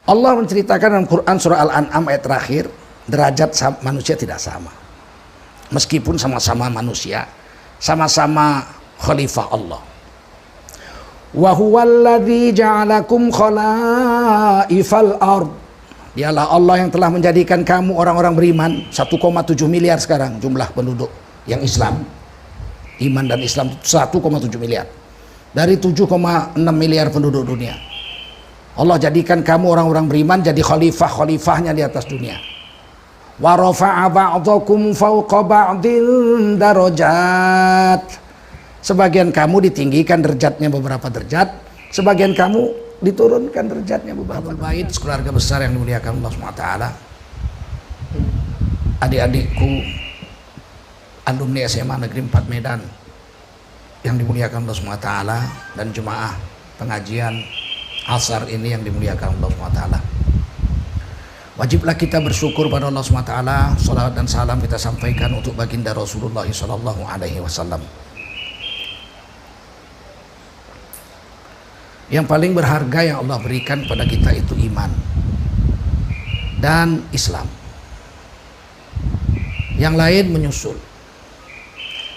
Allah menceritakan dalam Quran surah Al-An'am ayat terakhir, derajat manusia tidak sama. Meskipun sama-sama manusia, sama-sama khalifah Allah. Wa huwallazi ja'alakum khalaifal ard. Dialah Allah yang telah menjadikan kamu orang-orang beriman. 1,7 miliar sekarang jumlah penduduk yang Islam. Iman dan Islam 1,7 miliar. Dari 7,6 miliar penduduk dunia. Allah jadikan kamu orang-orang beriman jadi khalifah-khalifahnya di atas dunia. Wa rafa'a ba'dakum fawqa ba'din darajat. Sebagian kamu ditinggikan derajatnya beberapa derajat, sebagian kamu diturunkan derajatnya beberapa. Bait keluarga besar yang dimuliakan Allah SWT. Adik-adikku alumni SMA Negeri 4 Medan yang dimuliakan Allah SWT, dan jemaah pengajian Asar ini yang dimuliakan Allah SWT. Wajiblah kita bersyukur pada Allah SWT. Salawat dan salam kita sampaikan untuk baginda Rasulullah SAW. Yang paling berharga yang Allah berikan pada kita itu iman dan Islam. Yang lain menyusul.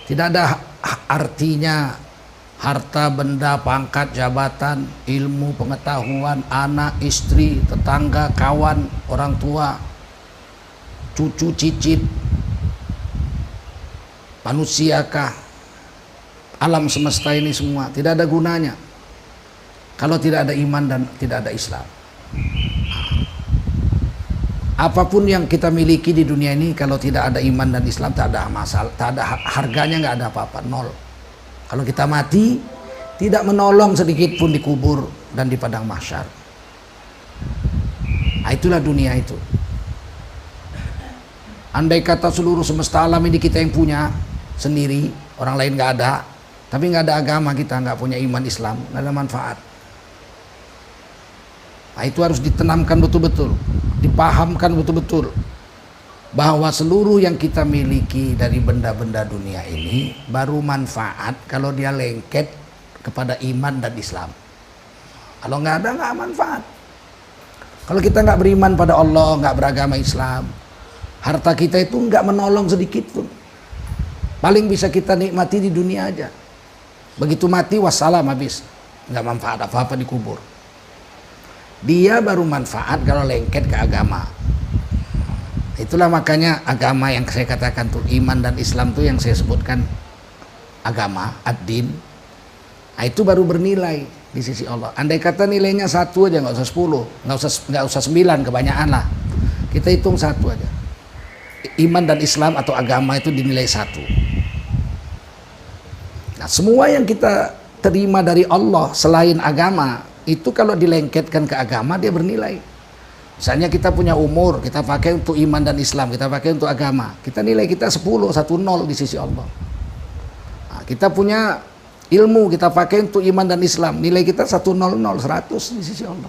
Tidak ada artinya harta, benda, pangkat, jabatan, ilmu, pengetahuan, anak, istri, tetangga, kawan, orang tua, cucu, cicit, manusiakah, alam semesta ini semua tidak ada gunanya kalau tidak ada iman dan tidak ada Islam. Apapun yang kita miliki di dunia ini kalau tidak ada iman dan Islam tak ada masalah, tak ada harganya, nggak ada apa-apa, nol. Kalau kita mati tidak menolong sedikit pun di kubur dan di padang mahsyar. Nah, itulah dunia itu. Andai kata seluruh semesta alam ini kita yang punya sendiri, orang lain nggak ada, tapi nggak ada agama, kita nggak punya iman Islam, nggak ada manfaat. Nah, itu harus ditanamkan betul-betul, dipahamkan betul-betul bahwa seluruh yang kita miliki dari benda-benda dunia ini baru manfaat kalau dia lengket kepada iman dan Islam. Kalau nggak ada, nggak manfaat. Kalau kita nggak beriman pada Allah, nggak beragama Islam, harta kita itu nggak menolong sedikit pun. Paling bisa kita nikmati di dunia aja. Begitu mati wassalam, habis, nggak manfaat apa-apa di kubur. Dia baru manfaat kalau lengket ke agama. Itulah makanya agama yang saya katakan tuh, iman dan Islam tuh yang saya sebutkan agama, ad-din. Nah, itu baru bernilai di sisi Allah. Andai kata nilainya 1 aja, nggak usah 10, nggak usah 9, kebanyakan lah. Kita hitung 1 aja. Iman dan Islam atau agama itu dinilai 1. Nah, semua yang kita terima dari Allah selain agama itu kalau dilengketkan ke agama dia bernilai. Misalnya kita punya umur, kita pakai untuk iman dan Islam, kita pakai untuk agama, kita nilai kita 10, 1-0 di sisi Allah. Nah, kita punya ilmu, kita pakai untuk iman dan Islam, nilai kita 100, 100 di sisi Allah.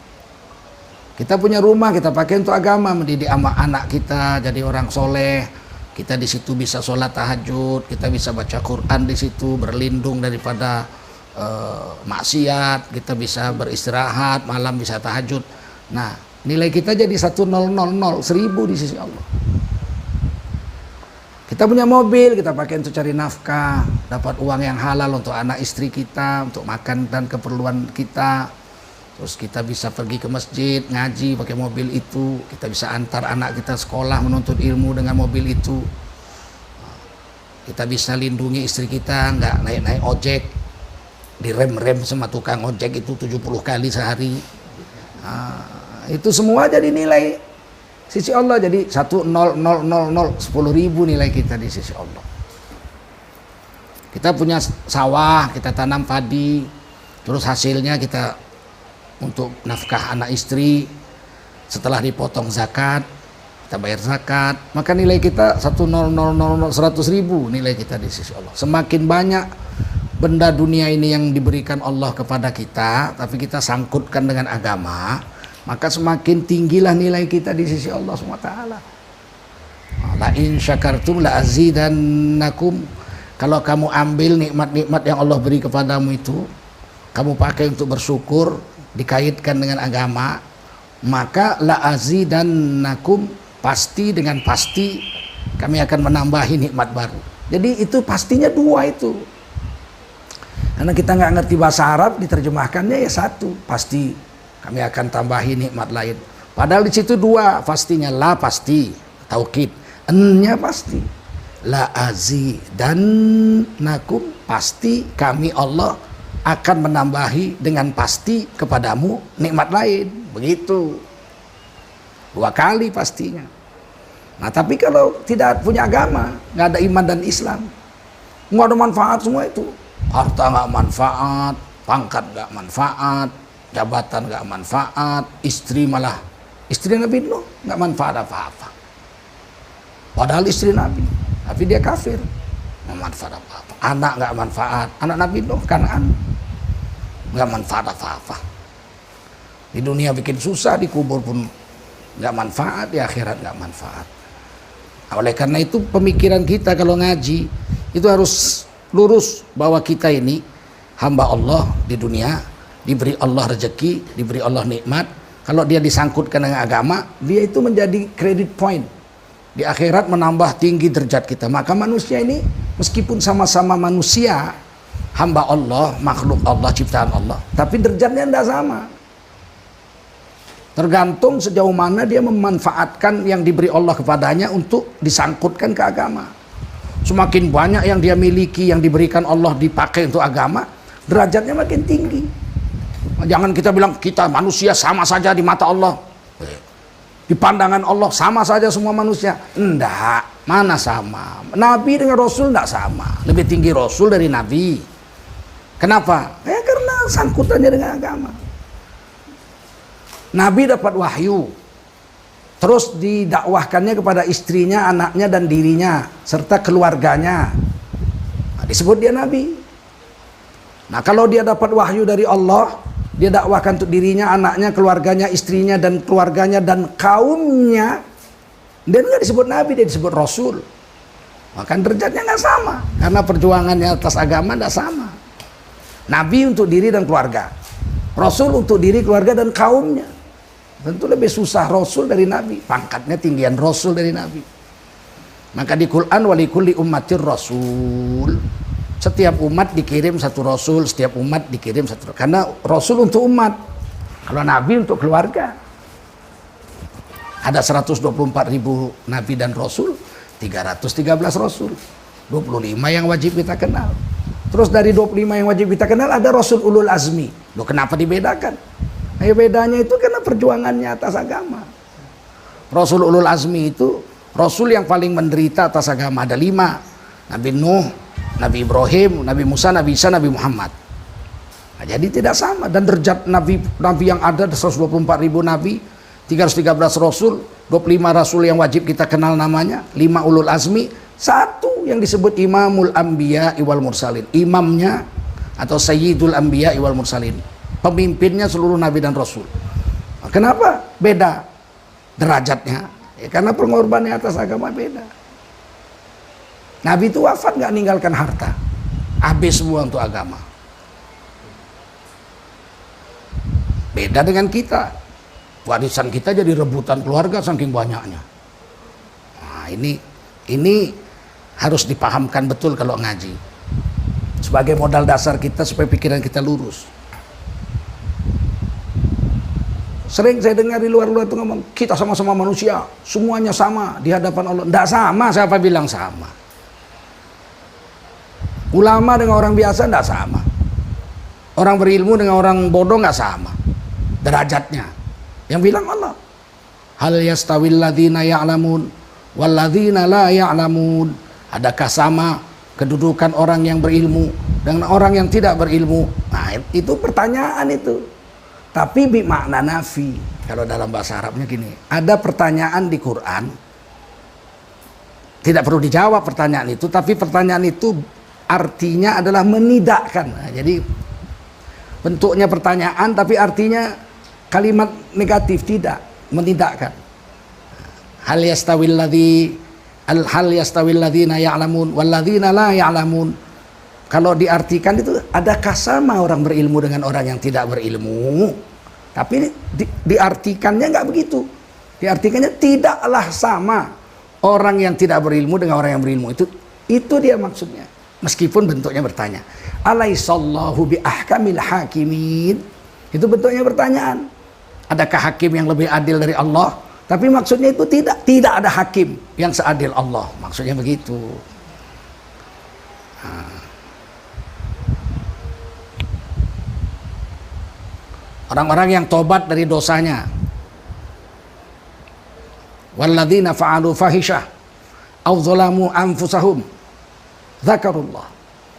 Kita punya rumah, kita pakai untuk agama, mendidik anak kita jadi orang soleh, kita di situ bisa sholat tahajud, kita bisa baca Quran di situ, berlindung daripada maksiat, kita bisa beristirahat, malam bisa tahajud. Nah, nilai kita jadi 1000 di sisi Allah. Kita punya mobil, kita pakai untuk cari nafkah, dapat uang yang halal untuk anak istri kita, untuk makan dan keperluan kita. Terus kita bisa pergi ke masjid, ngaji pakai mobil itu, kita bisa antar anak kita sekolah menuntut ilmu dengan mobil itu. Kita bisa lindungi istri kita, nggak naik-naik ojek, direm-rem sama tukang ojek itu 70 kali sehari. Nah, itu semua jadi nilai sisi Allah, jadi 1000 nilai kita di sisi Allah. Kita punya sawah, kita tanam padi, terus hasilnya kita untuk nafkah anak istri, setelah dipotong zakat kita bayar zakat, maka nilai kita 100.000 nilai kita di sisi Allah. Semakin banyak benda dunia ini yang diberikan Allah kepada kita, tapi kita sangkutkan dengan agama, maka semakin tinggilah nilai kita di sisi Allah SWT. La in syakartum la azidannakum. Kalau kamu ambil nikmat-nikmat yang Allah beri kepadamu itu, kamu pakai untuk bersyukur, dikaitkan dengan agama, maka la azidannakum, pasti dengan pasti kami akan menambahi nikmat baru. Jadi itu pastinya dua itu. Karena kita nggak ngerti bahasa Arab, diterjemahkannya ya satu, pasti kami akan tambahi nikmat lain. Padahal di situ dua pastinya, la pasti, taukid, ennya pasti. La azidannakum, pasti kami Allah akan menambahi dengan pasti kepadamu nikmat lain. Begitu. Dua kali pastinya. Nah tapi kalau tidak punya agama, nggak ada iman dan Islam, nggak ada manfaat semua itu. Harta nggak manfaat, pangkat nggak manfaat, jabatan nggak manfaat, istri Nabi Nuh nggak manfaat apa-apa. Padahal istri Nabi, tapi dia kafir, nggak manfaat apa-apa. Anak nggak manfaat, anak Nabi Nuh Kan'an nggak manfaat apa-apa. Di dunia bikin susah, di kubur pun nggak manfaat, di akhirat nggak manfaat. Oleh karena itu pemikiran kita kalau ngaji itu harus lurus, bahwa kita ini hamba Allah di dunia, diberi Allah rezeki, diberi Allah nikmat. Kalau dia disangkutkan dengan agama, dia itu menjadi credit point. Di akhirat menambah tinggi derajat kita. Maka manusia ini meskipun sama-sama manusia, hamba Allah, makhluk Allah, ciptaan Allah, tapi derajatnya tidak sama. Tergantung sejauh mana dia memanfaatkan yang diberi Allah kepadanya untuk disangkutkan ke agama. Semakin banyak yang dia miliki, yang diberikan Allah dipakai untuk agama, derajatnya makin tinggi. Jangan kita bilang kita manusia sama saja di mata Allah. Di pandangan Allah sama saja semua manusia. Enggak, mana sama. Nabi dengan Rasul enggak sama. Lebih tinggi Rasul dari Nabi. Kenapa? Ya karena sangkutannya dengan agama. Nabi dapat wahyu, terus didakwahkannya kepada istrinya, anaknya dan dirinya serta keluarganya. Nah, disebut dia Nabi. Nah kalau dia dapat wahyu dari Allah, dia dakwahkan untuk dirinya, anaknya, keluarganya, istrinya dan keluarganya dan kaumnya, dia nggak disebut Nabi, dia disebut Rasul. Maka derajatnya nggak sama, karena perjuangannya atas agama nggak sama. Nabi untuk diri dan keluarga, Rasul untuk diri, keluarga dan kaumnya. Tentu lebih susah Rasul dari Nabi, pangkatnya tinggian Rasul dari Nabi. Maka di Quran walikulli ummatir Rasul, setiap umat dikirim satu Rasul, setiap umat dikirim satu. Karena Rasul untuk umat, kalau Nabi untuk keluarga. Ada 124.000 Nabi dan Rasul, 313 Rasul, 25 yang wajib kita kenal. Terus dari 25 yang wajib kita kenal ada Rasul Ulul Azmi. Loh kenapa dibedakan? Nah, bedanya itu karena perjuangannya atas agama. Rasul Ulul Azmi itu Rasul yang paling menderita atas agama. Ada 5. Nabi Nuh, Nabi Ibrahim, Nabi Musa, Nabi Isa, Nabi Muhammad. Nah, jadi tidak sama. Dan derajat Nabi yang ada 124.000 Nabi, 313 Rasul, 25 Rasul yang wajib kita kenal namanya, 5 Ulul Azmi, 1 yang disebut Imamul Anbiya wal Mursalin. Imamnya atau Sayyidul Anbiya wal Mursalin. Pemimpinnya seluruh Nabi dan Rasul. Kenapa beda derajatnya? Ya, karena pengorbanannya atas agama beda. Nabi itu wafat nggak ninggalkan harta, habis semua untuk agama. Beda dengan kita, warisan kita jadi rebutan keluarga saking banyaknya. Nah, ini harus dipahamkan betul kalau ngaji, sebagai modal dasar kita supaya pikiran kita lurus. Sering saya dengar di luar-luar itu ngomong, kita sama-sama manusia, semuanya sama di hadapan Allah. Tidak sama, siapa bilang sama? Ulama dengan orang biasa tidak sama. Orang berilmu dengan orang bodoh nggak sama derajatnya. Yang bilang Allah. Hal yastawil ladzina ya'lamun wal ladzina la ya'lamun. Adakah sama kedudukan orang yang berilmu dengan orang yang tidak berilmu? Nah, itu pertanyaan itu. Tapi bimakna nafi. Kalau dalam bahasa Arabnya gini, ada pertanyaan di Quran, tidak perlu dijawab pertanyaan itu, tapi pertanyaan itu artinya adalah menidakkan. Nah, jadi bentuknya pertanyaan tapi artinya kalimat negatif, tidak, menidakkan. Hal yastawil ladzina ya'lamun wal ladzina la ya'lamun. Kalau diartikan itu, adakah sama orang berilmu dengan orang yang tidak berilmu? Tapi diartikannya nggak begitu. Diartikannya tidaklah sama orang yang tidak berilmu dengan orang yang berilmu. Itu dia maksudnya. Meskipun bentuknya bertanya. Alaihissallahu bi ahkamil hakimin. Itu bentuknya pertanyaan. Adakah hakim yang lebih adil dari Allah? Tapi maksudnya itu tidak ada hakim yang seadil Allah. Maksudnya begitu. Orang-orang yang tobat dari dosanya. Walladzina fa'alu fahisyah aw zalamu anfusahum dzakarullah.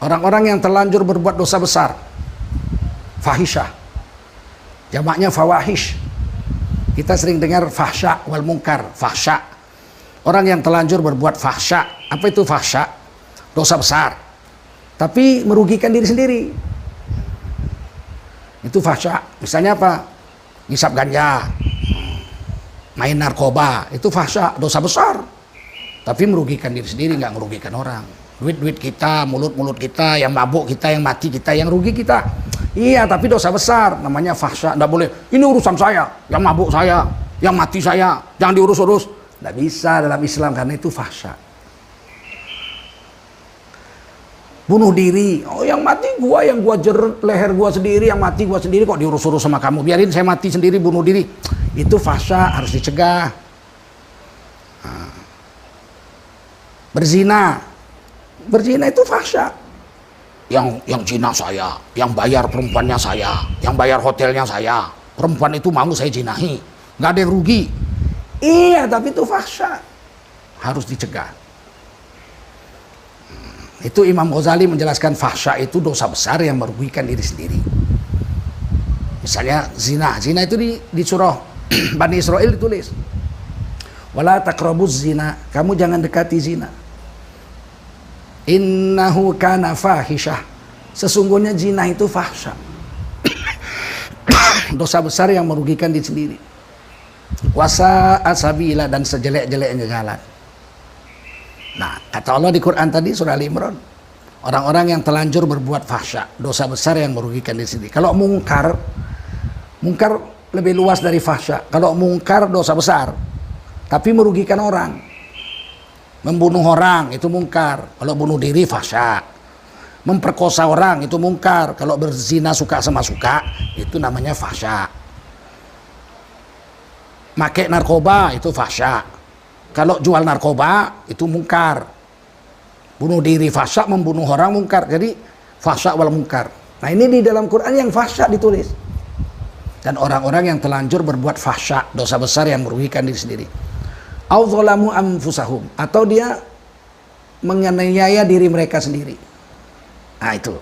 Orang-orang yang terlanjur berbuat dosa besar. Fahisyah. Jamaknya fawahish. Kita sering dengar fahsya wal munkar, fahsya. Orang yang terlanjur berbuat fahsya. Apa itu fahsya? Dosa besar. Tapi merugikan diri sendiri. Itu fahsya. Misalnya apa? Ngisap ganja, main narkoba, itu fahsya, dosa besar. Tapi merugikan diri sendiri, nggak merugikan orang. Duit-duit kita, mulut-mulut kita, yang mabuk kita, yang mati kita, yang rugi kita. Iya, tapi dosa besar, namanya fahsya. Nggak boleh, ini urusan saya, yang mabuk saya, yang mati saya, jangan diurus-urus. Nggak bisa dalam Islam, karena itu fahsya. Bunuh diri, oh yang mati gua, yang gua jeret leher gua sendiri, yang mati gua sendiri, kok diurus-urus sama kamu, biarin saya mati sendiri, bunuh diri. Itu fahsya, harus dicegah. Berzina itu fahsya. Yang zina saya, yang bayar perempuannya saya, yang bayar hotelnya saya, perempuan itu mau saya zinahi, nggak ada yang rugi. Iya, tapi itu fahsya, harus dicegah. Itu Imam Ghazali menjelaskan fahsya itu dosa besar yang merugikan diri sendiri. Misalnya zina itu di surah Bani Israel ditulis, wala taqrabuz zina, kamu jangan dekati zina. Innahu kana fahisyah, sesungguhnya zina itu fahsya. Dosa besar yang merugikan diri sendiri. Wasa asabila, dan sejelek-jeleknya jalan. Nah, kata Allah di Quran tadi surah Ali Imran, orang-orang yang telanjur berbuat fahsya, dosa besar yang merugikan diri sendiri. Kalau mungkar lebih luas dari fahsya. Kalau mungkar dosa besar, tapi merugikan orang. Membunuh orang itu mungkar. Kalau bunuh diri fahsya. Memperkosa orang itu mungkar. Kalau berzina suka sama suka, itu namanya fahsya. Make narkoba itu fahsya. Kalau jual narkoba itu mungkar. Bunuh diri fahsya, membunuh orang mungkar. Jadi fahsya wal mungkar. Nah, ini di dalam Quran yang fahsya ditulis. Dan orang-orang yang telanjur berbuat fahsya, dosa besar yang merugikan diri sendiri. Au zalamu anfusahum, atau dia menganiaya diri mereka sendiri. Nah, itu.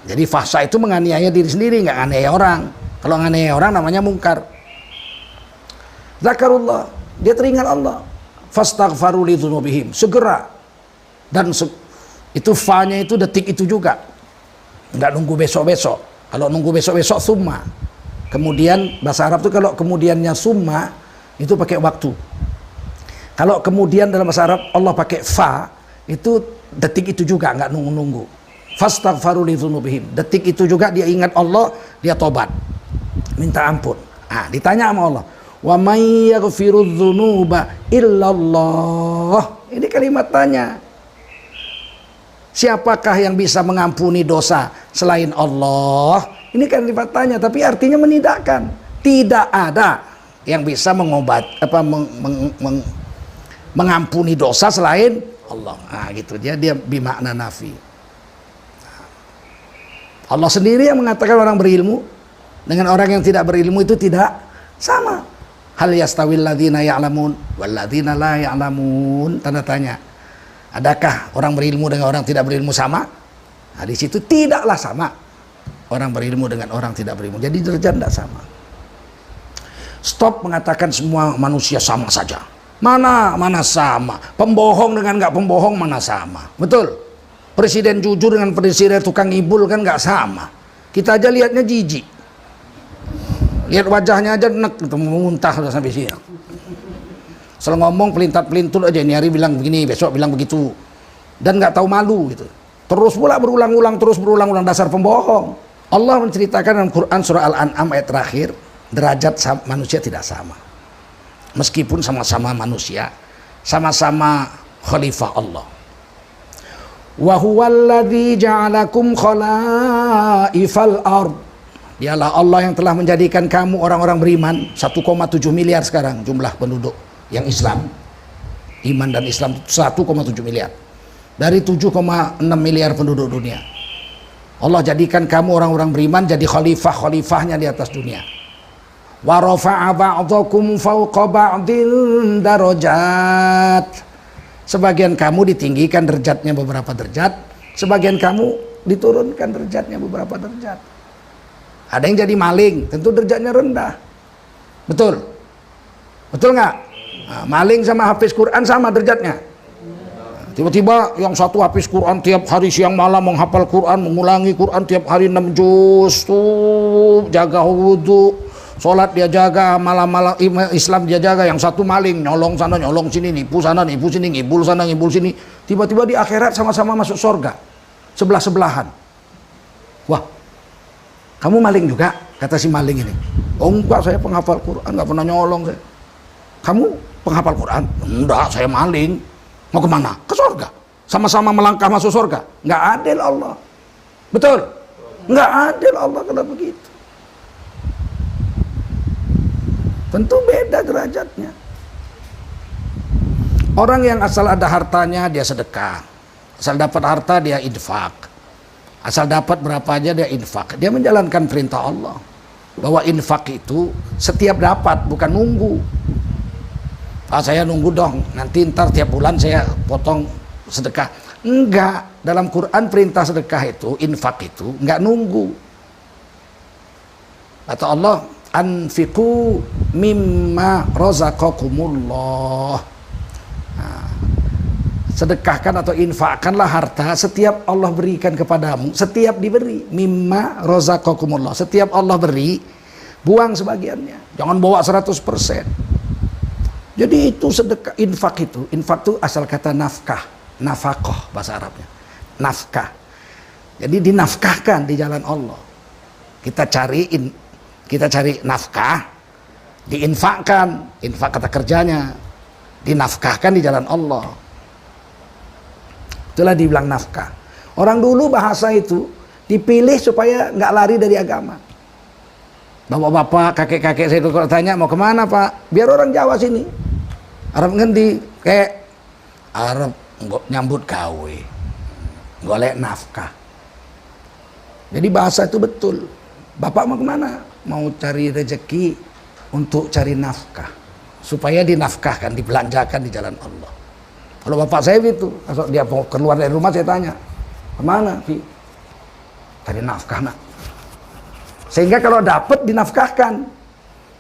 Jadi fahsya itu menganiaya diri sendiri, nggak nganiaya orang. Kalau nganiaya orang namanya mungkar. Zakarullah, dia teringat Allah. Fastaghfaru li dzunubihim, segera. Dan itu fa-nya itu detik itu juga, nggak nunggu besok-besok. Kalau nunggu besok-besok summa. Kemudian bahasa Arab itu kalau kemudiannya summa itu pakai waktu. Kalau kemudian dalam bahasa Arab Allah pakai fa, itu detik itu juga, nggak nunggu-nunggu. Fastaghfaru li dzunubihim, detik itu juga dia ingat Allah, dia tobat, minta ampun. Ah, ditanya sama Allah, wa may yaghfiru dzunuba illallah. Ini kalimat tanya. Siapakah yang bisa mengampuni dosa selain Allah? Ini kalimat tanya, tapi artinya menidakkan. Tidak ada yang bisa mengampuni dosa selain Allah. Nah, gitu. Dia bimakna nafi. Allah sendiri yang mengatakan orang berilmu dengan orang yang tidak berilmu itu tidak sama. Hal yastawil ladzina ya'lamun wal ladzina la ya'lamun, tanda tanya. Adakah orang berilmu dengan orang tidak berilmu sama? Nah, di situ tidaklah sama orang berilmu dengan orang tidak berilmu. Jadi derajat tidak sama. Stop mengatakan semua manusia sama saja. Mana sama? Pembohong dengan nggak pembohong mana sama? Betul. Presiden jujur dengan presiden tukang ngibul kan nggak sama. Kita aja lihatnya jijik. Lihat wajahnya aja enak, muntah udah sampai sini. Selalu ngomong pelintat-pelintur aja, ini hari bilang begini, besok bilang begitu. Dan nggak tahu malu gitu. Terus pula berulang-ulang, dasar pembohong. Allah menceritakan dalam Quran surah Al-An'am ayat terakhir, derajat manusia tidak sama. Meskipun sama-sama manusia, sama-sama khalifah Allah. Wa huwallazi ja'alakum khalaifal ard. Dialah Allah yang telah menjadikan kamu orang-orang beriman. 1,7 miliar sekarang jumlah penduduk yang Islam. Iman dan Islam 1,7 miliar. Dari 7,6 miliar penduduk dunia. Allah jadikan kamu orang-orang beriman jadi khalifah-khalifahnya di atas dunia. Wa rafa'a ba'dakum fawqa ba'din darajat. Sebagian kamu ditinggikan derajatnya beberapa derajat, sebagian kamu diturunkan derajatnya beberapa derajat. Ada yang jadi maling, tentu derajatnya rendah. Betul? Betul nggak? Nah, maling sama hafiz Quran sama derajatnya. Tiba-tiba yang satu hafiz Quran tiap hari siang malam menghafal Quran, mengulangi Quran tiap hari 6 juz, tuh jaga wudu, sholat dia jaga, malam-malam Islam dia jaga. Yang satu maling, nyolong sana nyolong sini, nipu sana nipu sini, ngibul sana ngibul sini. Tiba-tiba di akhirat sama-sama masuk surga, sebelah-sebelahan. Wah, kamu maling juga? Kata si maling ini. Oh enggak, saya penghafal Quran, nggak pernah nyolong saya. Kamu penghafal Quran? Enggak, saya maling. Mau kemana? Ke surga. Sama-sama melangkah masuk surga. Nggak adil Allah. Betul? Nggak adil Allah kalau begitu. Tentu beda derajatnya. Orang yang asal ada hartanya dia sedekah. Asal dapat harta dia infak. Asal dapat berapa aja dia infak. Dia menjalankan perintah Allah. Bahwa infak itu setiap dapat, bukan nunggu. Saya nunggu dong, nanti ntar tiap bulan saya potong sedekah. Enggak, dalam Quran perintah sedekah itu, infak itu enggak nunggu. Kata Allah, anfiqu mimma razaqakumullah. Nah, sedekahkan atau infakkanlah harta setiap Allah berikan kepadamu, setiap diberi. Mimma razaqakumullah, setiap Allah beri, buang sebagiannya, jangan bawa 100%. Jadi itu sedekah, infak itu asal kata nafkah, nafkah bahasa Arabnya, nafkah. Jadi dinafkahkan di jalan Allah. Kita cari nafkah, diinfakkan, infak kata kerjanya, dinafkahkan di jalan Allah. Itulah dibilang nafkah. Orang dulu bahasa itu dipilih supaya nggak lari dari agama. Bapak-bapak, kakek-kakek saya kalau tanya mau kemana Pak? Biar orang Jawa sini. Arab ngendi? Kayak Arab nyambut gawe, golek nafkah. Jadi bahasa itu betul. Bapak mau kemana? Mau cari rezeki untuk cari nafkah. Supaya dinafkahkan, dibelanjakan di jalan Allah. Kalau bapak saya gitu, kalau dia mau keluar dari rumah saya tanya, kemana? Cari nafkah nak. Sehingga kalau dapat dinafkahkan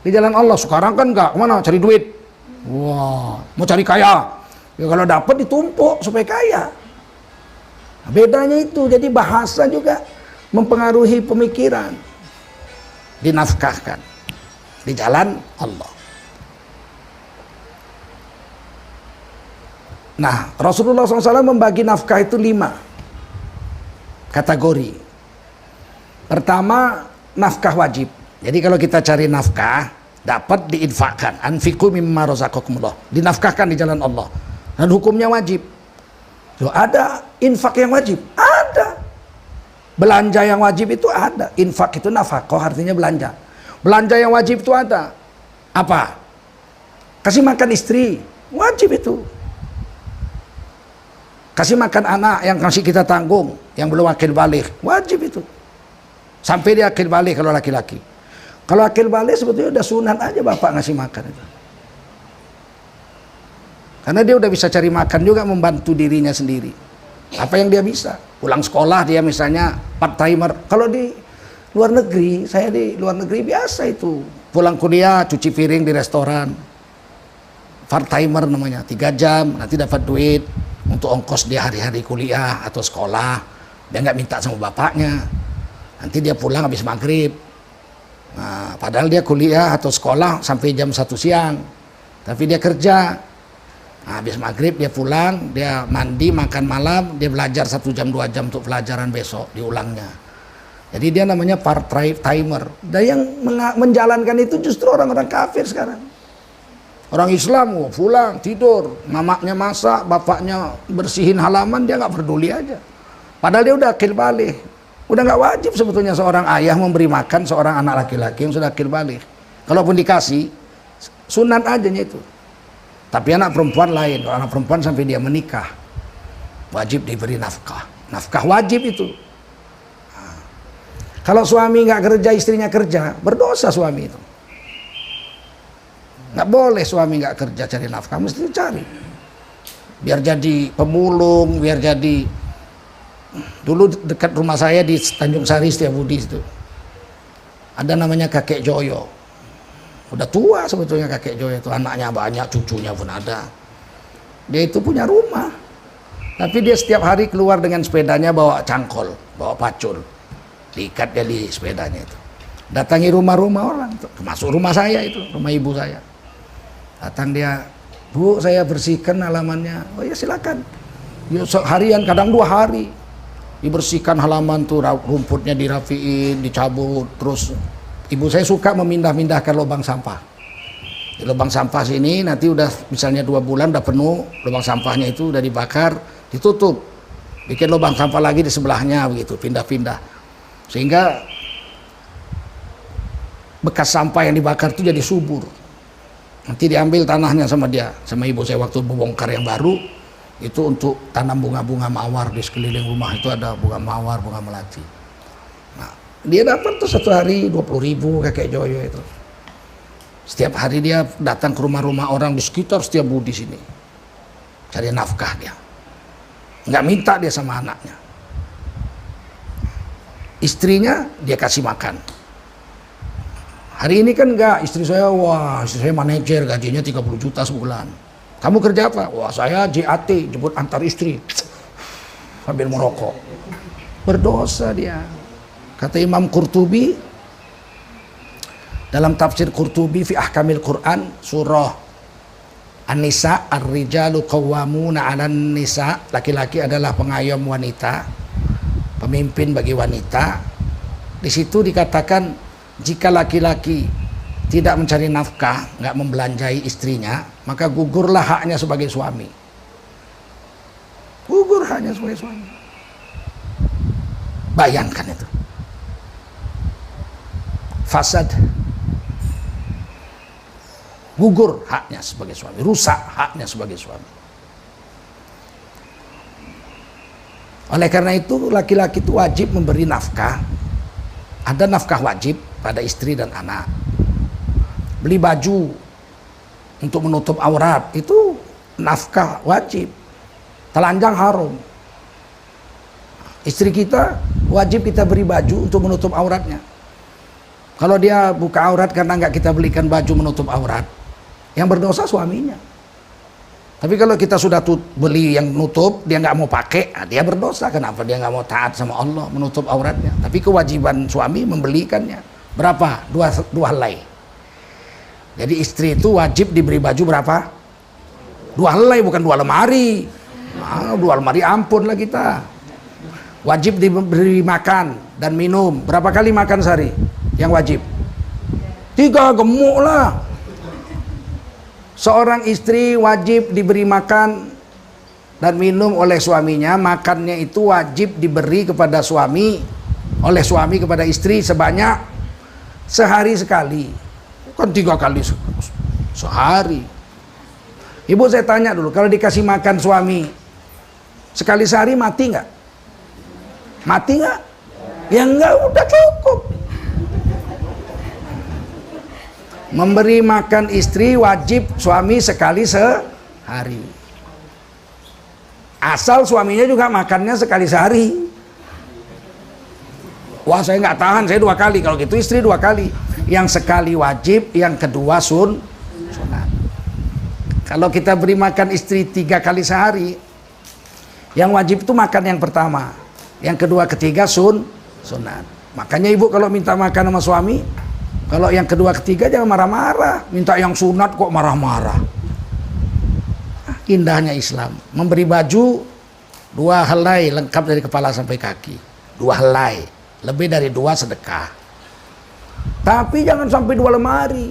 di jalan Allah. Sekarang kan enggak, kemana? Cari duit. Wah, mau cari kaya. Ya kalau dapat ditumpuk supaya kaya. Nah, bedanya itu, jadi bahasa juga mempengaruhi pemikiran. Dinafkahkan di jalan Allah. Nah, Rasulullah SAW membagi nafkah itu 5 kategori. Pertama, nafkah wajib. Jadi kalau kita cari nafkah, dapat diinfakkan. Anfiqu mimma razaqakumullah. Dinafkahkan di jalan Allah. Dan hukumnya wajib. Loh, ada infak yang wajib? Ada. Belanja yang wajib itu ada. Infak itu nafkah, artinya belanja. Belanja yang wajib itu ada. Apa? Kasih makan istri, wajib itu. Kasih makan anak yang kasih kita tanggung, yang belum akil balik, wajib itu. Sampai dia akil balik kalau laki-laki. Kalau akil balik sebetulnya udah sunat aja bapak ngasih makan itu. Karena dia udah bisa cari makan juga, membantu dirinya sendiri. Apa yang dia bisa? Pulang sekolah dia misalnya part timer. Kalau di luar negeri, saya di luar negeri biasa itu. Pulang kuliah cuci piring di restoran. Part timer namanya, 3 jam nanti dapat duit untuk ongkos dia hari-hari kuliah atau sekolah. Dia nggak minta sama bapaknya. Nanti dia pulang habis maghrib. Nah, padahal dia kuliah atau sekolah sampai jam 1 siang. Tapi dia kerja. Nah, habis maghrib dia pulang, dia mandi, makan malam, dia belajar 1 jam 2 jam untuk pelajaran besok, diulangnya. Jadi dia namanya part-timer. Dan yang menjalankan itu justru orang-orang kafir sekarang. Orang Islam, pulang, tidur, mamaknya masak, bapaknya bersihin halaman, dia nggak peduli aja. Padahal dia udah akil balik. Udah nggak wajib sebetulnya seorang ayah memberi makan seorang anak laki-laki yang sudah akil balik. Kalaupun dikasih, sunat aja itu. Tapi anak perempuan lain. Kalau anak perempuan sampai dia menikah, wajib diberi nafkah. Nafkah wajib itu. Nah, kalau suami nggak kerja, istrinya kerja, berdosa suami itu. Nggak boleh suami nggak kerja cari nafkah, mesti cari. Biar jadi pemulung, biar jadi. Dulu dekat rumah saya di Tanjung Sari Setiabudi itu ada namanya kakek Joyo. Udah tua sebetulnya kakek Joyo itu, anaknya banyak, cucunya pun ada. Dia itu punya rumah, tapi dia setiap hari keluar dengan sepedanya bawa cangkol, bawa pacul, diikat dia di sepedanya itu. Datangi rumah-rumah orang, termasuk rumah saya itu, rumah ibu saya. Datang dia, Bu, saya bersihkan halamannya. Oh ya silakan. Ya, seharian, kadang 2 hari dibersihkan halaman tuh, rumputnya dirapiin, dicabut. Terus ibu saya suka memindah-mindahkan lubang sampah. Di lubang sampah sini nanti udah misalnya 2 bulan udah penuh, lubang sampahnya itu udah dibakar, ditutup, bikin lubang sampah lagi di sebelahnya begitu, pindah-pindah, sehingga bekas sampah yang dibakar itu jadi subur. Nanti diambil tanahnya sama dia, sama ibu saya waktu membongkar yang baru itu untuk tanam bunga-bunga mawar di sekeliling rumah. Itu ada bunga mawar, bunga melati. Nah, dia dapat tuh satu hari 20.000 kakek Joyo itu. Setiap hari dia datang ke rumah-rumah orang di sekitar Setiabudi sini, cari nafkah dia. Nggak minta dia sama anaknya. Istrinya dia kasih makan. Hari ini kan enggak, istri saya manajer, gajinya 30 juta sebulan. Kamu kerja apa? Wah, saya JAT, jemput antar istri, sambil merokok. Berdosa dia. Kata Imam Qurtubi dalam tafsir Qurtubi fi ahkamil Quran, surah An-Nisa, ar-rijalu qawwamuna 'alan nisa, laki-laki adalah pengayom wanita, pemimpin bagi wanita. Di situ dikatakan jika laki-laki tidak mencari nafkah, nggak membelanjai istrinya, maka gugurlah haknya sebagai suami. Gugur haknya sebagai suami. Bayangkan itu. Fasad. Gugur haknya sebagai suami, rusak haknya sebagai suami. Oleh karena itu laki-laki itu wajib memberi nafkah. Ada nafkah wajib pada istri dan anak. Beli baju untuk menutup aurat itu nafkah wajib. Telanjang haram. Istri kita wajib kita beri baju untuk menutup auratnya. Kalau dia buka aurat karena nggak kita belikan baju menutup aurat, yang berdosa suaminya. Tapi kalau kita sudah beli yang nutup, dia nggak mau pakai, dia berdosa. Kenapa dia nggak mau taat sama Allah menutup auratnya? Tapi kewajiban suami membelikannya. Berapa? Dua helai. Jadi istri itu wajib diberi baju berapa? 2 helai, bukan 2 lemari. Nah, 2 lemari ampun lah kita. Wajib diberi makan dan minum. Berapa kali makan sehari? Yang wajib 3, gemuk lah. Seorang istri wajib diberi makan dan minum oleh suaminya. Makannya itu wajib diberi kepada suami, oleh suami kepada istri sebanyak sehari sekali. Kan 3 kali sehari. Ibu saya tanya dulu, kalau dikasih makan suami sekali sehari mati nggak? Mati nggak? Ya nggak, udah cukup. Memberi makan istri wajib suami sekali sehari. Asal suaminya juga makannya sekali sehari. Wah, saya nggak tahan, saya 2 kali. Kalau gitu istri 2 kali. Yang sekali wajib, yang kedua sunat. Kalau kita beri makan istri 3 kali sehari, yang wajib itu makan yang pertama, yang kedua, ketiga sunat. Makanya ibu kalau minta makan sama suami, kalau yang kedua, ketiga jangan marah-marah. Minta yang sunat kok marah-marah. Indahnya Islam. Memberi baju 2 helai lengkap dari kepala sampai kaki. 2 helai Lebih dari 2 sedekah. Tapi jangan sampai 2 lemari.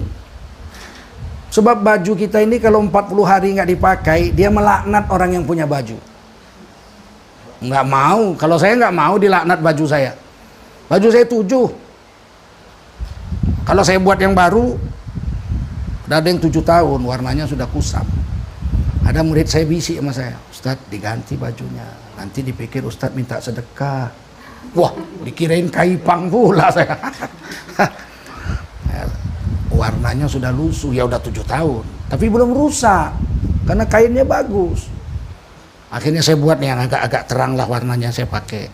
Sebab baju kita ini kalau 40 hari nggak dipakai, dia melaknat orang yang punya baju. Nggak mau. Kalau saya nggak mau dilaknat baju saya. Baju saya 7. Kalau saya buat yang baru, udah ada yang 7 tahun, warnanya sudah kusam. Ada murid saya bisik sama saya, Ustadz diganti bajunya. Nanti dipikir Ustadz minta sedekah. Wah, dikirain kaipang pula saya. Warnanya sudah lusuh, ya udah 7 tahun, tapi belum rusak karena kainnya bagus. Akhirnya saya buat yang agak-agak terang lah warnanya, saya pakai.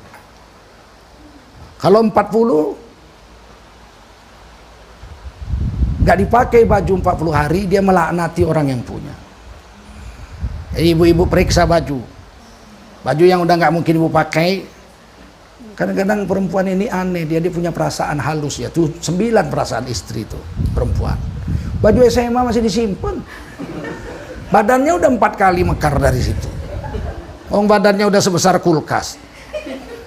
Kalau 40 nggak dipakai baju 40 hari, dia melaknati orang yang punya. Jadi ibu-ibu periksa baju yang udah nggak mungkin ibu pakai. Kadang-kadang perempuan ini aneh, dia punya perasaan halus ya. Tuh 9 perasaan istri tuh perempuan. Baju SMA masih disimpan. Badannya udah 4 kali mekar dari situ. Badannya udah sebesar kulkas.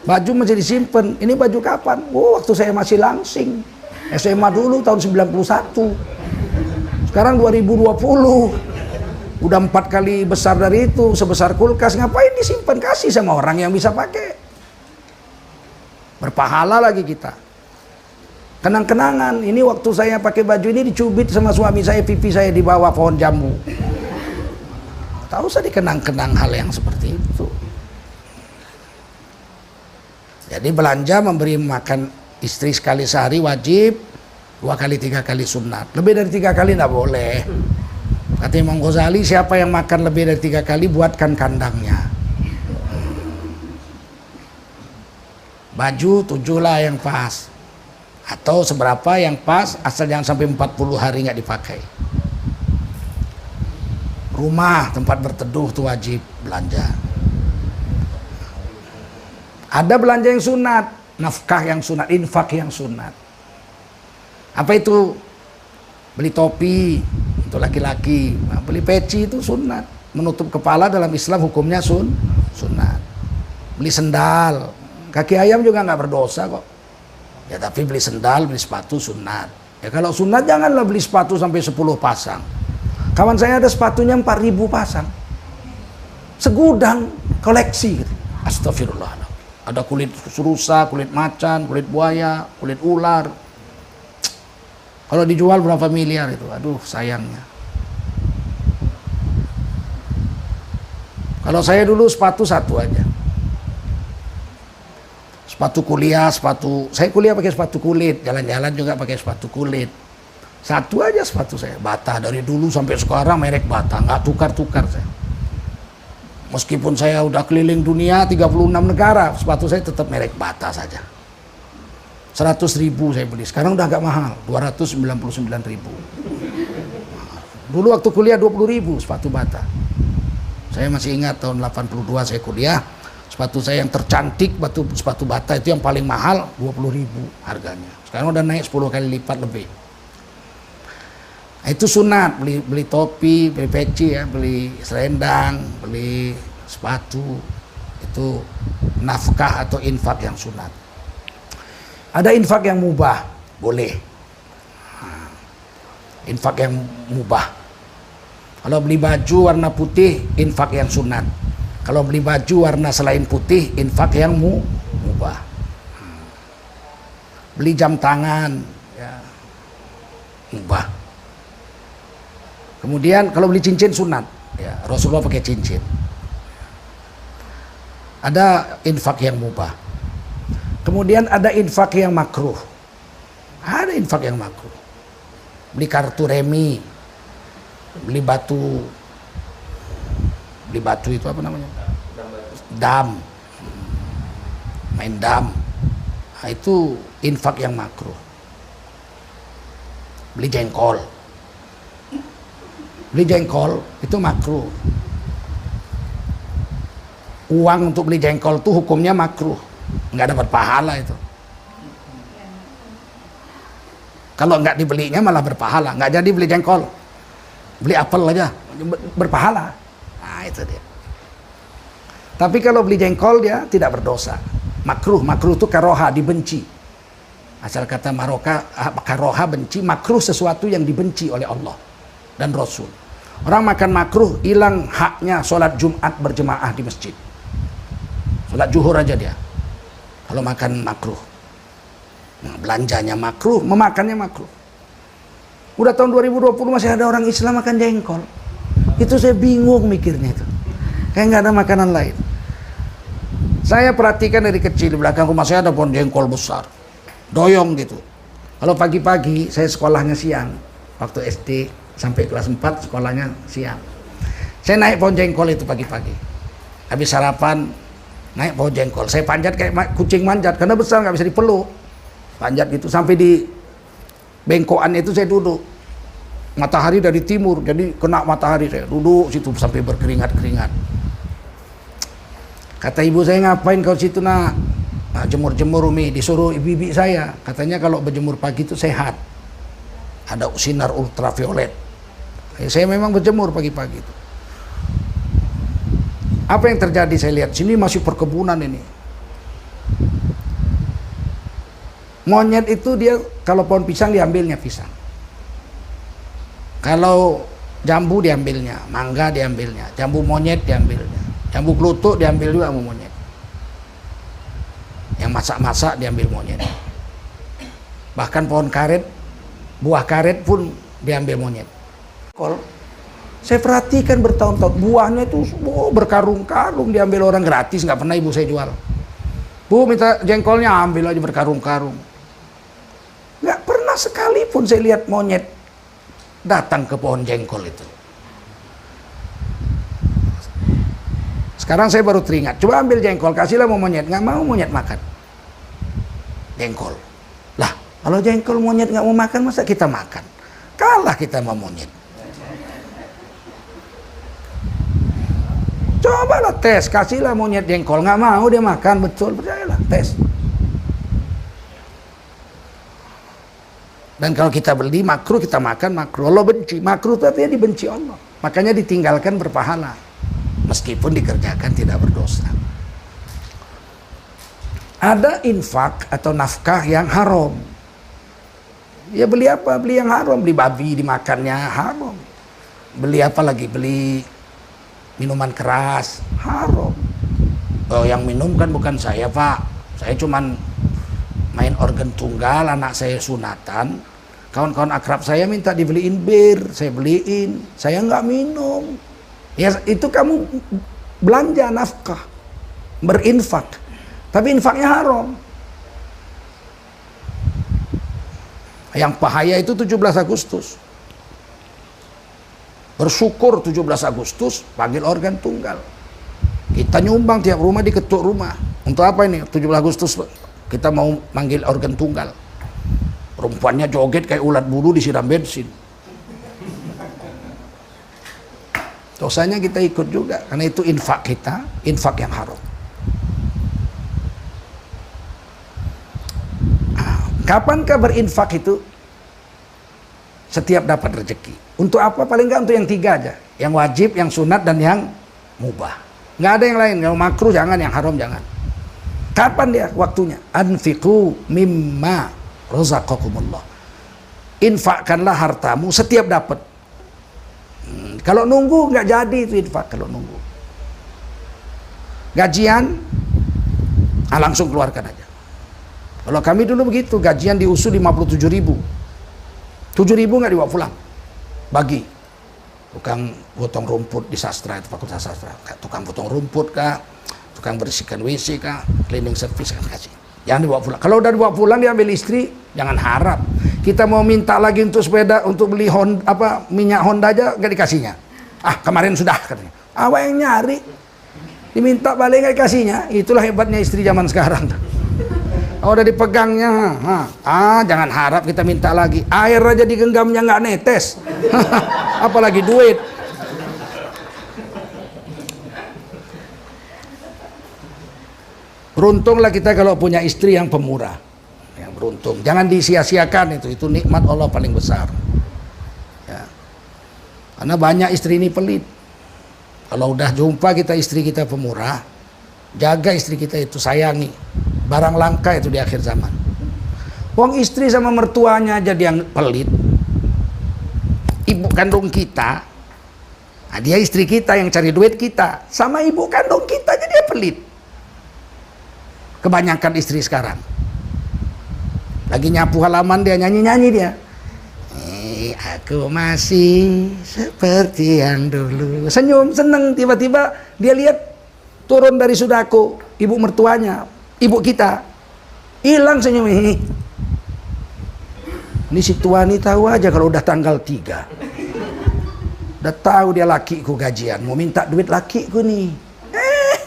Baju masih disimpan. Ini baju kapan? Waktu saya masih langsing. SMA dulu tahun 91. Sekarang 2020. Udah 4 kali besar dari itu, sebesar kulkas. Ngapain disimpan? Kasih sama orang yang bisa pakai. Berpahala lagi kita. Kenang-kenangan. Ini waktu saya pakai baju ini dicubit sama suami saya, pipi saya di bawah pohon jambu. Tahu saya dikenang-kenang hal yang seperti itu. Jadi belanja memberi makan istri sekali sehari wajib, 2 kali 3 kali sunat. Lebih dari 3 kali tidak boleh. Kata Imam Ghazali, siapa yang makan lebih dari 3 kali buatkan kandangnya. Baju 7 lah yang pas, atau seberapa yang pas, asal jangan sampai 40 hari nggak dipakai. Rumah tempat berteduh tuh wajib belanja. Ada belanja yang sunat, nafkah yang sunat, infak yang sunat. Apa itu? Beli topi untuk laki-laki, beli peci itu sunat. Menutup kepala dalam Islam hukumnya sunat. Beli sendal. Kaki ayam juga nggak berdosa kok. Ya tapi beli sendal, beli sepatu sunat. Ya kalau sunat janganlah beli sepatu sampai 10 pasang. Kawan saya ada sepatunya 4.000 pasang. Segudang koleksi. Astagfirullah. Ada kulit rusa, kulit macan, kulit buaya, kulit ular. Kalau dijual berapa miliar itu? Aduh sayangnya. Kalau saya dulu sepatu 1 aja. Sepatu kuliah, saya kuliah pakai sepatu kulit, jalan-jalan juga pakai sepatu kulit. 1 aja sepatu saya, Bata, dari dulu sampai sekarang merek Bata, nggak tukar-tukar saya. Meskipun saya udah keliling dunia 36 negara, sepatu saya tetap merek Bata saja. 100.000 saya beli, sekarang udah agak mahal, 299.000. Dulu waktu kuliah 20.000 sepatu Bata. Saya masih ingat tahun 82 saya kuliah. Sepatu saya yang tercantik, sepatu Bata itu yang paling mahal 20.000 harganya. Sekarang udah naik 10 kali lipat lebih. Nah, itu sunat, beli topi, beli peci ya, beli selendang, beli sepatu. Itu nafkah atau infak yang sunat. Ada infak yang mubah, boleh. Infak yang mubah. Kalau beli baju warna putih, infak yang sunat. Kalau beli baju warna selain putih, infak yang mubah. Beli jam tangan, ya, mubah. Kemudian kalau beli cincin sunat, ya, Rasulullah pakai cincin. Ada infak yang mubah. Kemudian ada infak yang makruh. Ada infak yang makruh. Beli kartu remi, beli batu itu apa namanya? Dam. Main dam. Nah, itu infak yang makruh. Beli jengkol. Beli jengkol itu makruh. Uang untuk beli jengkol itu hukumnya makruh. Nggak dapat pahala itu. Kalau nggak dibelinya malah berpahala. Nggak jadi beli jengkol. Beli apel aja. Berpahala. Nah itu dia. Tapi kalau beli jengkol dia tidak berdosa. Makruh itu karoha, dibenci. Asal kata karoha benci, makruh sesuatu yang dibenci oleh Allah dan Rasul. Orang makan makruh, hilang haknya sholat Jumat berjemaah di masjid. Sholat zuhur aja dia. Kalau makan makruh. Nah, belanjanya makruh, memakannya makruh. Udah tahun 2020 masih ada orang Islam makan jengkol. Itu saya bingung mikirnya itu. Kayak nggak ada makanan lain. Saya perhatikan dari kecil, di belakang rumah saya ada pohon jengkol besar. Doyong gitu. Kalau pagi-pagi saya sekolahnya siang. Waktu SD sampai kelas 4 sekolahnya siang. Saya naik pohon jengkol itu pagi-pagi. Habis sarapan naik pohon jengkol. Saya panjat kayak kucing manjat karena besar nggak bisa dipeluk. Panjat gitu sampai di bengkokan itu saya duduk. Matahari dari timur, jadi kena matahari, saya duduk situ sampai berkeringat-keringat. Kata ibu saya, ngapain kau situ nak? Nah, jemur-jemur Umi, disuruh ibu-ibu saya. Katanya kalau berjemur pagi itu sehat. Ada sinar ultraviolet. Saya memang berjemur pagi-pagi itu. Apa yang terjadi saya lihat sini masih perkebunan ini. Monyet itu dia kalau pohon pisang diambilnya pisang. Kalau jambu diambilnya, mangga diambilnya, jambu monyet diambilnya, jambu klutuk diambil juga sama monyet. Yang masak-masak diambil monyet. Bahkan pohon karet, buah karet pun diambil monyet. Saya perhatikan bertahun-tahun buahnya itu berkarung-karung diambil orang gratis, nggak pernah ibu saya jual. Bu minta jengkolnya, ambil aja berkarung-karung. Nggak pernah sekalipun saya lihat monyet datang ke pohon jengkol itu. Sekarang saya baru teringat, coba ambil jengkol, kasihlah mau monyet, nggak mau monyet makan jengkol. Lah, kalau jengkol monyet nggak mau makan, masa kita makan? Kalah kita sama monyet. Cobalah tes, kasihlah monyet jengkol, nggak mau dia makan, betul, percayalah, tes. Dan kalau kita beli makruh, kita makan makruh. Allah benci, makruh itu artinya dibenci Allah. Makanya ditinggalkan berpahala, meskipun dikerjakan tidak berdosa. Ada infak atau nafkah yang haram. Ya beli apa? Beli yang haram, beli babi dimakannya haram. Beli apa lagi? Beli minuman keras haram. Oh, yang minum kan bukan saya, Pak. Saya cuman main organ tunggal, anak saya sunatan. Kawan-kawan akrab saya minta dibeliin bir, saya beliin. Saya nggak minum. Ya itu kamu belanja nafkah, berinfak, tapi infaknya haram. Yang bahaya itu 17 Agustus. Bersyukur 17 Agustus panggil organ tunggal. Kita nyumbang tiap rumah, diketuk rumah. Untuk apa ini? 17 Agustus kita mau manggil organ tunggal. Perempuannya joget kayak ulat bulu disiram bensin. Dosanya kita ikut juga, karena itu infak kita, infak yang haram. Kapankah berinfak itu? Setiap dapat rezeki. Untuk apa? Paling nggak untuk yang 3 aja. Yang wajib, yang sunat, dan yang mubah. Nggak ada yang lain. Yang makruh jangan, yang haram jangan. Kapan dia waktunya? Anfiqu mimma razaqakumullah. Infakkanlah hartamu setiap dapat. Kalau nunggu nggak jadi itu infak. Kalau nunggu gajian, langsung keluarkan aja. Kalau kami dulu begitu, gajian diusul 57.000, 7.000 nggak dibawa pulang, bagi tukang potong rumput di sastra, itu fakultas sastra, tukang potong rumput kah, tukang bersihkan WC kah, cleaning service kan kasih. Jangan dibawa pulang. Kalau udah dibawa pulang diambil istri, jangan harap. Kita mau minta lagi untuk sepeda, untuk beli minyak Honda aja nggak dikasihnya. Ah kemarin sudah katanya. Awak yang nyari, diminta balik nggak dikasihnya. Itulah hebatnya istri zaman sekarang. Oh, udah dipegangnya, jangan harap kita minta lagi. Air aja digenggamnya nggak netes, apalagi duit. Beruntunglah kita kalau punya istri yang pemurah, yang beruntung. Jangan disia-siakan itu nikmat Allah paling besar. Ya. Karena banyak istri ini pelit. Kalau udah jumpa kita istri kita pemurah, jaga istri kita itu, sayangi. Barang langka itu di akhir zaman. Wong istri sama mertuanya jadi yang pelit. Ibu kandung kita, nah dia istri kita yang cari duit kita, sama ibu kandung kita jadi dia pelit. Kebanyakan istri sekarang lagi nyapu halaman dia nyanyi-nyanyi dia. Aku masih seperti yang dulu. Senyum, seneng, tiba-tiba dia lihat turun dari sudako, ibu mertuanya, ibu kita. Hilang senyum ini. Ini si tua ini tahu aja kalau udah tanggal 3. Udah tahu dia lakiku gajian, mau minta duit lakiku nih.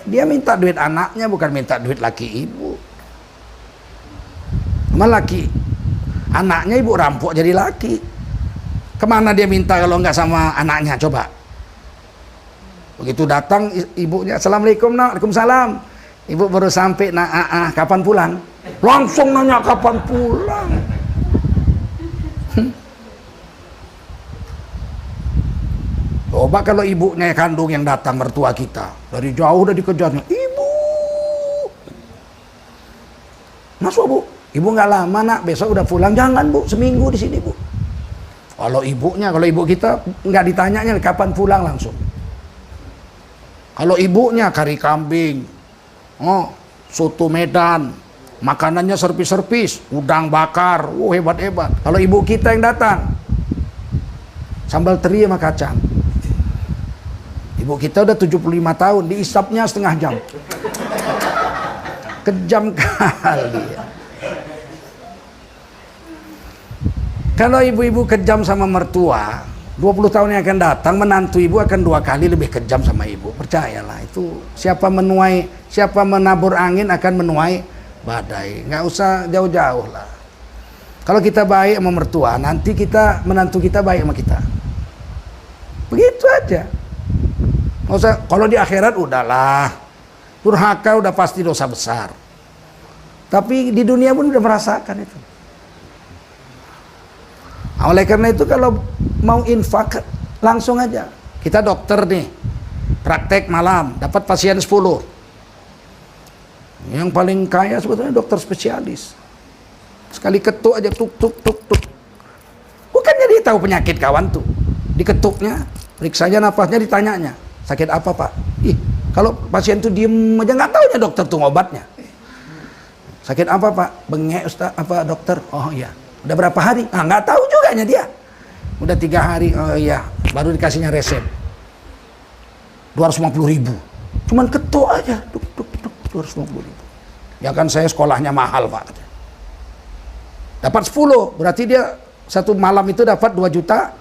Dia minta duit anaknya, bukan minta duit laki ibu. Malah laki anaknya ibu rampok jadi laki. Kemana dia minta kalau nggak sama anaknya, coba. Begitu datang ibunya, Assalamualaikum nak, Waalaikumsalam. Ibu baru sampai, nak, kapan pulang? Langsung nanya kapan pulang. Coba kalau ibunya kandung yang datang, mertua kita, dari jauh udah dikejarnya, ibu. Masuk bu, ibu nggak lama nak, besok udah pulang. Jangan bu, seminggu di sini bu. Kalau ibunya, kalau ibu kita nggak ditanyanya kapan pulang langsung. Kalau ibunya kari kambing, soto Medan, makanannya serpis-serpis, udang bakar, hebat-hebat. Kalau ibu kita yang datang, sambal teri sama kacang. Ibu kita udah 75 tahun, diisapnya setengah jam. Kejam kali. Kalau ibu-ibu kejam sama mertua, 20 tahun yang akan datang, menantu ibu akan 2 kali lebih kejam sama ibu. Percayalah, itu siapa menabur angin akan menuai badai. Nggak usah jauh-jauh lah. Kalau kita baik sama mertua, nanti menantu kita baik sama kita. Begitu aja. Nggak usah, kalau di akhirat udahlah. Durhaka udah pasti dosa besar. Tapi di dunia pun udah merasakan itu. Oleh karena itu kalau mau infak langsung aja. Kita dokter nih, praktek malam, dapat pasien 10. Yang paling kaya sebetulnya dokter spesialis. Sekali ketuk aja, tuk. Bukan jadi tahu penyakit kawan tuh. Diketuknya, periksanya napasnya, ditanyanya, sakit apa pak? Kalau pasien tuh diem aja nggak taunya dokter tuh obatnya. Sakit apa pak? Bengek ustaz, apa dokter? Oh iya. Udah berapa hari? Nggak tahu juga dia. Udah 3 hari. Oh iya, baru dikasihnya resep 250.000. Cuman ketuk aja, 250.000. Ya kan saya sekolahnya mahal pak. Dapat 10, berarti dia satu malam itu dapat 2,5 juta.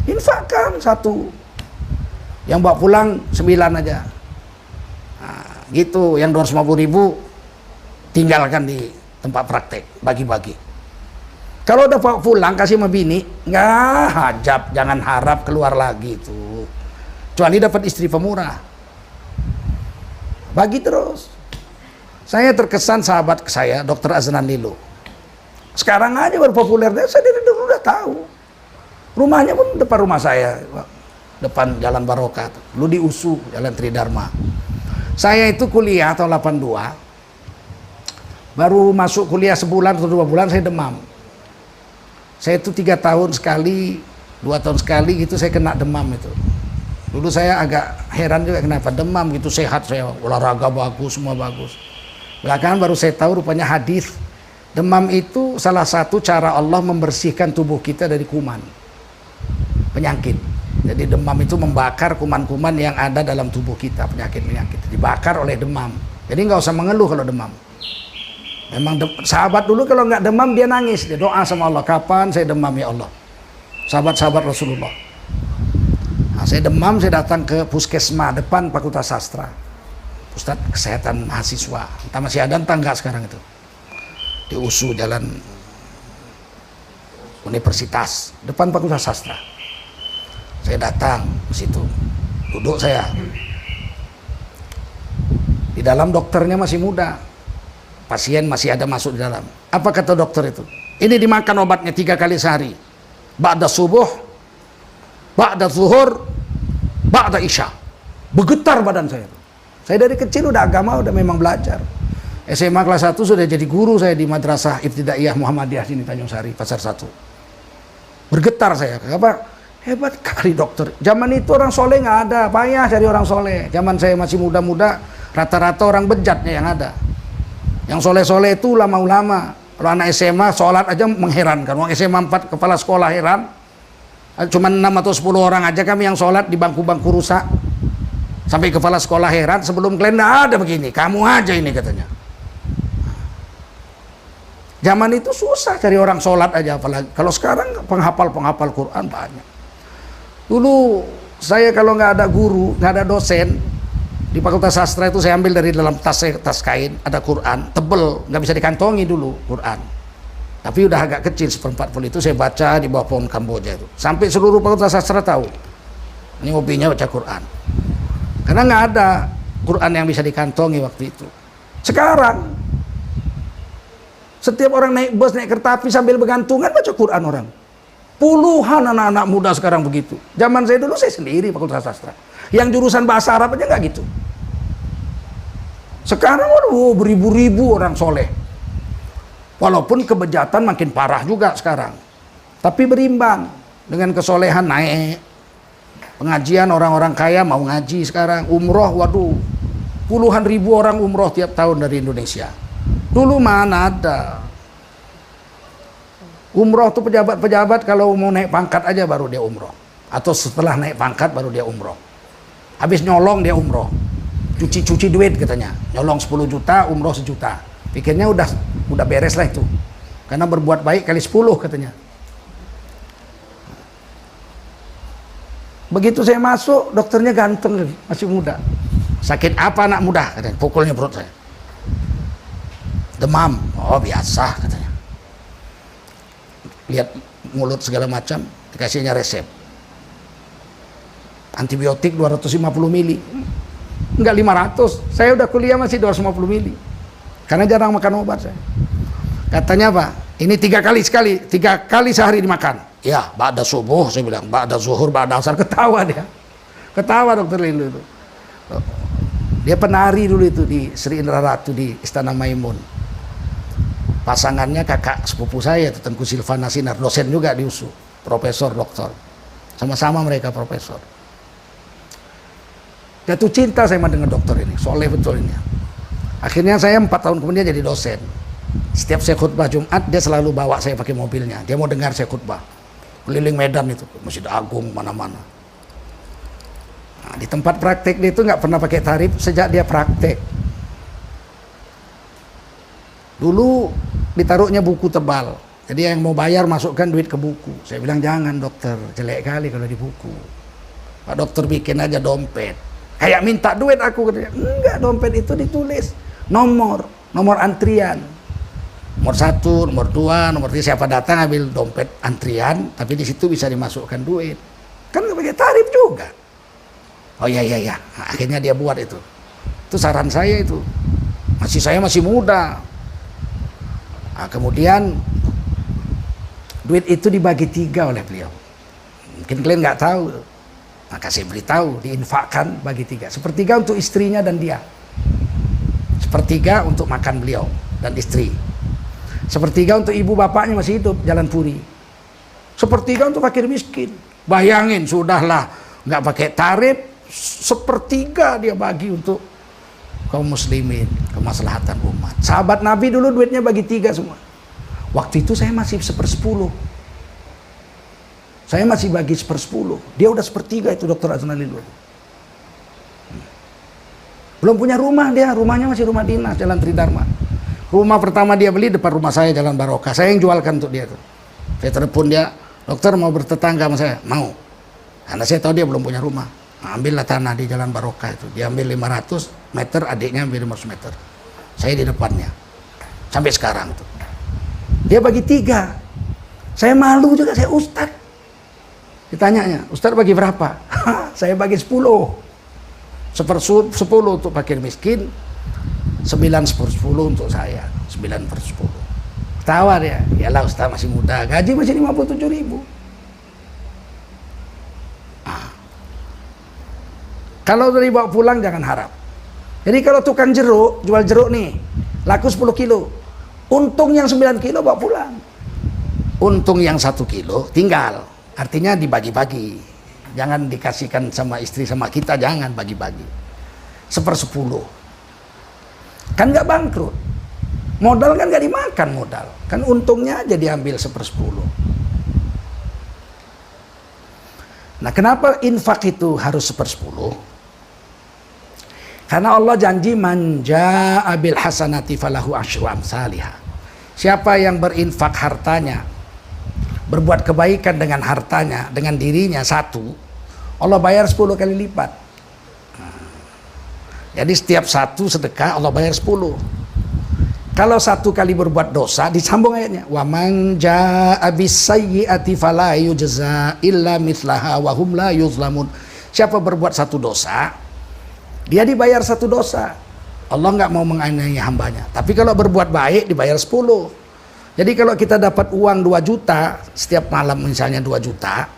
Infakkan 1. Yang bawa pulang 9 aja. Nah, gitu. Yang 250.000 tinggalkan di tempat praktek, bagi-bagi. Kalau udah pulang kasih sama bini, nggak hajab, jangan harap keluar lagi itu. Kecuali dapat istri pemurah. Bagi terus. Saya terkesan sahabat saya, Dr. Aznan Lilo. Sekarang aja baru populer, saya dari dulu udah tahu. Rumahnya pun depan rumah saya, depan Jalan Barokah, lu di USU, Jalan Tridharma. Saya itu kuliah tahun 82. Baru masuk kuliah sebulan atau 2 bulan saya demam. Saya itu 3 tahun sekali, 2 tahun sekali gitu saya kena demam itu. Dulu saya agak heran juga kenapa demam gitu, sehat saya, olahraga bagus, semua bagus. Belakangan baru saya tahu rupanya hadis demam itu salah satu cara Allah membersihkan tubuh kita dari kuman, penyakit. Jadi demam itu membakar kuman-kuman yang ada dalam tubuh kita, penyakit-penyakit dibakar oleh demam. Jadi nggak usah mengeluh kalau demam. Memang sahabat dulu kalau nggak demam dia nangis, dia doa sama Allah, kapan saya demam ya Allah. Sahabat-sahabat Rasulullah. Nah, saya demam, saya datang ke puskesmas depan Fakultas Sastra, Pusat Kesehatan Mahasiswa. Entah masih ada entah enggak sekarang itu. Di USU Jalan Universitas, depan Fakultas Sastra. Saya datang ke situ, duduk saya. Di dalam dokternya masih muda. Pasien masih ada masuk di dalam. Apa kata dokter itu? Ini dimakan obatnya 3 kali sehari. Ba'da subuh, ba'da zuhur, ba'da isya. Bergetar badan saya. Saya dari kecil udah agama, udah memang belajar. SMA kelas 1 sudah jadi guru saya di Madrasah Ibtidaiyah Muhammadiyah sini Tanjung Sari, Pasar 1. Bergetar saya, apa? Hebat kali dokter. Zaman itu orang soleh nggak ada, payah cari orang soleh. Zaman saya masih muda-muda, rata-rata orang bejatnya yang ada. Yang soleh-soleh itu ulama-ulama. Kalau anak SMA sholat aja mengherankan. Orang SMA 4 kepala sekolah heran. Cuma 6 atau 10 orang aja kami yang sholat di bangku-bangku rusak. Sampai kepala sekolah heran, sebelum kalian nggak ada begini, kamu aja ini katanya. Zaman itu susah cari orang sholat aja, apalagi kalau sekarang penghafal Quran banyak. Dulu saya kalau nggak ada guru, nggak ada dosen di Fakultas Sastra itu, saya ambil dari dalam tas kain ada Quran tebel, nggak bisa dikantongi dulu Quran. Tapi udah agak kecil seperempat pul itu saya baca di bawah pohon Kamboja itu, sampai seluruh Fakultas Sastra tahu ini hobinya baca Quran. Karena nggak ada Quran yang bisa dikantongi waktu itu. Sekarang setiap orang naik bus, naik kereta api sambil bergantungan baca Quran orang. Puluhan anak-anak muda sekarang begitu. Zaman saya dulu saya sendiri Fakultas Sastra. Yang jurusan bahasa Arab aja nggak gitu. Sekarang beribu-ribu orang soleh. Walaupun kebejatan makin parah juga sekarang. Tapi berimbang dengan kesolehan naik. Pengajian orang-orang kaya mau ngaji sekarang. Umroh, waduh. Puluhan ribu orang umroh tiap tahun dari Indonesia. Dulu mana ada. Umroh tuh pejabat-pejabat kalau mau naik pangkat aja baru dia umroh. Atau setelah naik pangkat baru dia umroh. Habis nyolong dia umroh. Cuci duit katanya. Nyolong 10 juta, umroh 1 juta. Pikirnya udah beres lah itu. Karena berbuat baik kali 10 katanya. Begitu saya masuk, dokternya ganteng, masih muda. Sakit apa anak muda? Katanya, pukulnya perut saya. Demam. Oh biasa katanya. Lihat mulut segala macam, dikasihnya resep. Antibiotik 250 mili. Enggak 500. Saya udah kuliah masih 250 mili. Karena jarang makan obat saya. Katanya apa? Ini 3 kali sehari dimakan. Ya, ba'da subuh saya bilang, ba'da zuhur, ba'da asar. Ketawa dia. Ketawa dokter Lindu itu. Dia penari dulu itu di Sri Indra Ratu di Istana Maimun. Pasangannya kakak sepupu saya, Tengku Silvana Sinar, dosen juga di USU, profesor, doktor. Sama-sama mereka profesor. Jatuh cinta saya dengan dokter ini, soleh betul ini. Akhirnya saya 4 tahun kemudian jadi dosen. Setiap saya khutbah Jumat, dia selalu bawa saya pakai mobilnya. Dia mau dengar saya khutbah. Keliling Medan itu, Masjid Agung, mana-mana. Nah, di tempat praktek dia itu nggak pernah pakai tarif sejak dia praktek. Dulu ditaruhnya buku tebal. Jadi yang mau bayar masukkan duit ke buku. Saya bilang jangan dokter, jelek kali kalau di buku. Pak dokter bikin aja dompet. Kayak minta duit aku katanya. Enggak, dompet itu ditulis nomor antrian. Nomor 1, nomor 2, nomor 3, siapa datang ambil dompet antrian, tapi di situ bisa dimasukkan duit. Kan nggak pakai tarif juga. Oh iya. Nah, akhirnya dia buat itu. Itu saran saya itu. Saya masih muda. Nah, kemudian duit itu dibagi 3 oleh beliau. Mungkin kalian nggak tahu, maka saya beritahu, diinfakkan bagi 3. Sepertiga untuk istrinya dan dia. Sepertiga untuk makan beliau dan istri. Sepertiga untuk ibu bapaknya masih hidup, jalan Puri. Sepertiga untuk fakir miskin. Bayangin, sudahlah nggak pakai tarif, sepertiga dia bagi untuk kaum muslimin, kemaslahatan umat. Sahabat Nabi dulu duitnya bagi 3 semua. Waktu itu saya masih 1/10. Saya masih bagi 1/10. Dia udah 1/3 itu dokter Aznali dulu. Belum punya rumah dia, rumahnya masih rumah dinas, Jalan Tridharma. Rumah pertama dia beli depan rumah saya, Jalan Barokah. Saya yang jualkan untuk dia tuh. Saya telepon dia, dokter mau bertetangga sama saya? Mau. Karena saya tahu dia belum punya rumah. Nah, ambillah tanah di Jalan Barokah itu. Dia ambil 500 meter, adiknya ambil 500 meter. Saya di depannya. Sampai sekarang tuh. Dia bagi 3. Saya malu juga, saya ustad. Ditanyanya, ustad bagi berapa? Saya bagi 10. 10 untuk fakir miskin, 9/10 untuk saya. 9/10. Tawa dia, yalah ustaz masih muda, gaji masih 57.000. Kalau dari bawa pulang jangan harap. Jadi kalau tukang jeruk, jual jeruk nih, laku 10 kilo. Untung yang 9 kilo bawa pulang. Untung yang 1 kilo tinggal. Artinya dibagi-bagi. Jangan dikasihkan sama istri sama kita, jangan bagi-bagi. 1/10. Kan nggak bangkrut. Modal kan nggak dimakan modal. Kan untungnya aja diambil 1/10. Nah, kenapa infak itu harus 1/10? Karena Allah janji man jaa bil hasanati falahu asyru amsalihha. Siapa yang berinfak hartanya, berbuat kebaikan dengan hartanya, dengan dirinya 1, Allah bayar 10 kali lipat. Jadi setiap 1 sedekah Allah bayar 10. Kalau 1 kali berbuat dosa, disambung ayatnya, wa man jaa bis sayyi'ati fala yujza illa mithlaha wa hum la yuzlamun. Siapa berbuat 1 dosa, dia dibayar 1 dosa. Allah nggak mau menganiaya hambanya. Tapi kalau berbuat baik dibayar 10. Jadi kalau kita dapat uang 2 juta setiap malam, misalnya 2 juta,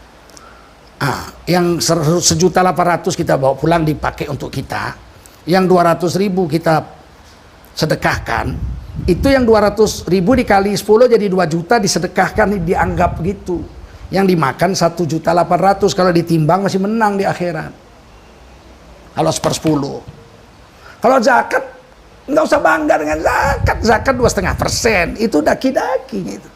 yang 1.800.000 kita bawa pulang dipakai untuk kita, yang 200.000 kita sedekahkan, itu yang 200.000 dikali 10 jadi 2 juta disedekahkan, dianggap gitu. Yang dimakan 1.800.000, kalau ditimbang masih menang di akhirat. Kalau 1/10. Kalau zakat nggak usah bangga dengan zakat. Zakat 2,5%. Itu daki-daki gitu.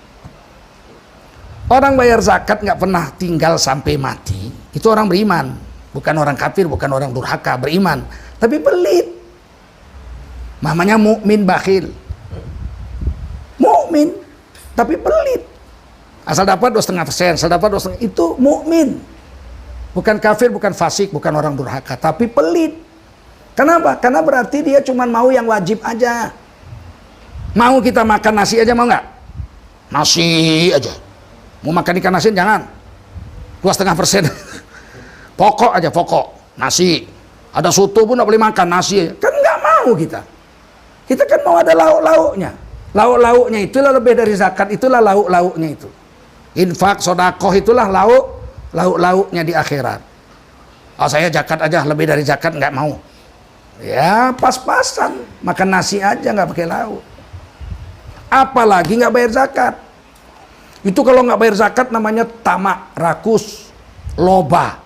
Orang bayar zakat nggak pernah tinggal sampai mati. Itu orang beriman, bukan orang kafir, bukan orang durhaka, beriman. Tapi pelit. Namanya mukmin bakhil. Mukmin tapi pelit. Asal dapat 2,5%, asal dapat 2,5%, itu mukmin. Bukan kafir, bukan fasik, bukan orang durhaka, tapi pelit. Kenapa? Karena berarti dia cuma mau yang wajib aja. Mau kita makan nasi aja, mau nggak? Nasi aja. Mau makan ikan asin jangan. 2,5%. Pokok aja, pokok. Nasi. Ada soto pun nggak boleh makan, nasi. Kan nggak mau kita. Kita kan mau ada lauk-lauknya. Lauk-lauknya itulah lebih dari zakat, itulah lauk-lauknya itu. Infak, sodakoh itulah lauk-lauknya di akhirat. Oh, saya zakat aja, lebih dari zakat nggak mau. Ya pas-pasan, makan nasi aja nggak pakai lauk. Apalagi nggak bayar zakat. Itu kalau nggak bayar zakat namanya tamak, rakus, loba.